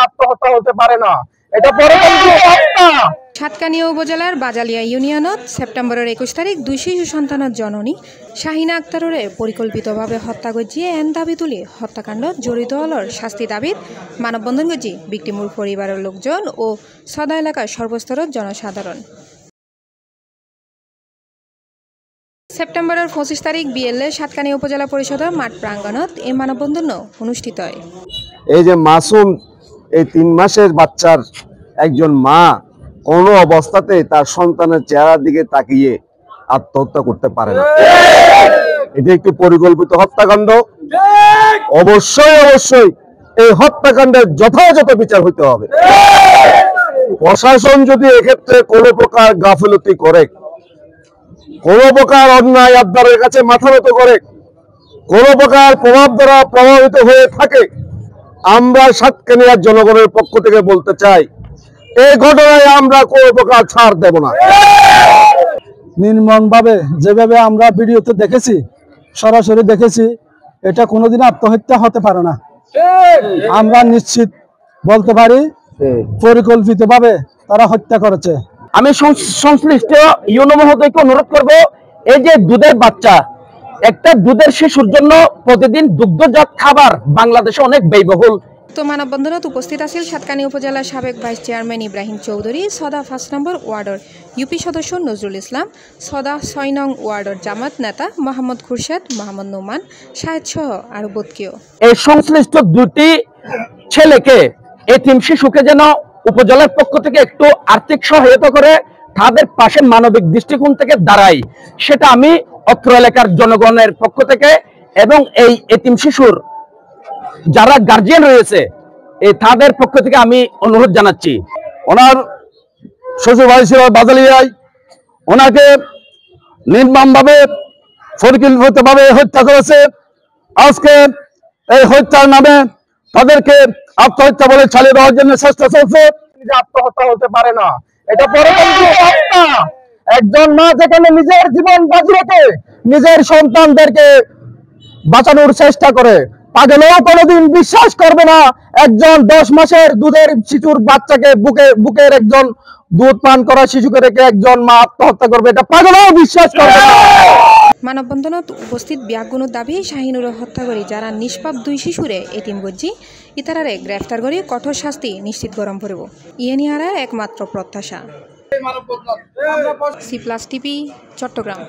আত্মহত্যা হতে পারে না, এটা পরিকল্পিত হত্যা। সাতকানিয়া উপজেলার বাজালিয়া ইউনিয়নত সেপ্টেম্বরের 21 তারিখ 2 শিশু সন্তানের জননী শাহিনা আক্তাররে পরিকল্পিতভাবে হত্যা গজিয়ে এন দাবি তুলি হত্যাকাণ্ড জড়িত হলর শাস্তি দাবিত মানববন্ধন গজি ভিকটিমুর পরিবারের লোকজন ও সদা এলাকার সর্বস্তরের জনসাধারণ। সেপ্টেম্বরের 25 তারিখ বিএলএ সাতকানিয়া উপজেলা পরিষদের মাঠ প্রাঙ্গণত এই মানববন্ধন অনুষ্ঠিত হয়। এই যে মাসুম এই 3 মাসের বাচ্চার একজন মা কোনো অবস্থাতে তার সন্তানের চেহারার দিকে তাকিয়ে আত্মহত্যা করতে পারে না। এটি একটি পরিকল্পিত হত্যাকাণ্ড। অবশ্যই অবশ্যই এই হত্যাকাণ্ডের যথাযথ বিচার হইতে হবে। প্রশাসন যদি এক্ষেত্রে কোনো প্রকার গাফিলতি করে, কোনো প্রকার অন্যায় আবদারের কাছে মাথা নত করে, কোনো প্রকার প্রভাব দ্বারা প্রভাবিত হয়ে থাকে, আমরা সাতকানিয়ার জনগণের পক্ষ থেকে বলতে চাই এই ঘটনায় আমরা কোনো প্রকার ছাড় দেব না। নির্মমভাবে যেভাবে আমরা ভিডিওতে দেখেছি, সরাসরি দেখেছি, এটা কোনোদিন আত্মহত্যা হতে পারে না। আমরা নিশ্চিত বলতে পারি পরিকল্পিতভাবে তারা হত্যা করেছে। আমি সংশ্লিষ্ট ইউনো মহোদয়কে অনুরোধ করব, এই যে দুধের বাচ্চা, একটা দুধের শিশুর জন্য প্রতিদিন দুগ্ধজাত খাবার বাংলাদেশে অনেক ব্যয়বহুল। তো মানববন্ধনত উপস্থিত আছিল সাতকানিয়া উপজেলার সাবেক ভাইস চেয়ারম্যান ইব্রাহিম চৌধুরী, সদা 5 নম্বর ওয়ার্ডের ইউপি সদস্য নজরুল ইসলাম, সদা 6 নং ওয়ার্ডের জামাত নেতা মোহাম্মদ খুরশেদ, মোহাম্মদ নোমান, শাহেদ সহ আরো বদকেও। এই সংশ্লিষ্ট দুটি ছেলেকে, এতিম শিশুকে যেন উপজেলার পক্ষ থেকে একটু আর্থিক সহায়তা করে তাদের পাশে মানবিক দৃষ্টিকোণ থেকে দাঁড়াই, সেটা আমি অত্র এলাকার জনগণের পক্ষ থেকে এবং এই এতিম শিশুর যারা গার্জিয়ান রয়েছে তাদের পক্ষ থেকে আমি অনুরোধ জানাচ্ছি। ওনার শ্বশুর ভাই ছিল বাজালিয়ায়, ওনাকে নির্মমভাবে পরিকল্পিতভাবে হত্যা করেছে। আজকে এই হত্যার নামে তাদেরকে আত্মহত্যা বলে চালিয়ে দেওয়ার জন্য চেষ্টা চলছে। আত্মহত্যা হতে পারে না, এটা পরিকল্পিত হত্যা। একজন মা যেখানে নিজের জীবন বাজি রেখে নিজের সন্তানদেরকে বাঁচানোর চেষ্টা করে, পাগলেও কোনোদিন বিশ্বাস করবে না একজন 10 মাসের দুধের শিশুর বাচ্চাকে বুকের একজন দুধ পান করা শিশুকে রেখে একজন মা আত্মহত্যা করবে, এটা পাগলেও বিশ্বাস করবে না। মানববন্ধনত উপস্থিত ব্যাগুণের দাবি শাহিনুর হত্যা করি যারা নিষ্পাপ 2 শিশুরে এতিম গজ্জি ইতারারে গ্রেফতার করে কঠোর শাস্তি নিশ্চিত গরম পড়ব, ইয়ে নিয়ারা একমাত্র প্রত্যাশা। C+ TV, Chittagong.